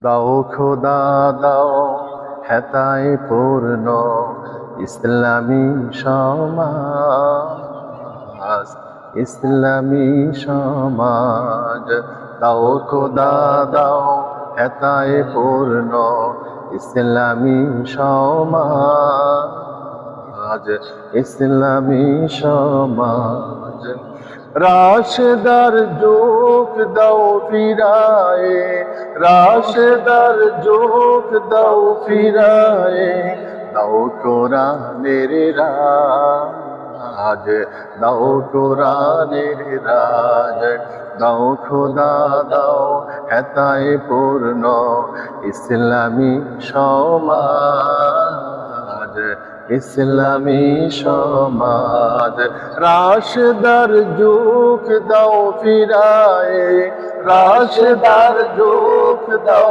দাও খোদা দাও হেতায় পূর্ণ ইসলামী সমাজ, ইসলামী সমাজ। দাও খোদা দাও হেতায় পূর্ণ ইসলামী সমাজ, ইসলামী সমাজ। রাশেদার যুগ দাও ফিরায়ে, রাশেদার যুগ দাও ফিরায়ে, দাও কোরআনের রাজ, দাও কোরআনের রাজ। দাও খোদা দাও হেতায় পূর্ণ ইসলামী সমাজ, ইসলামী সমাজ। রাশেদার যুগ দাও ফিরায়ে, রাশেদার যুগ দাও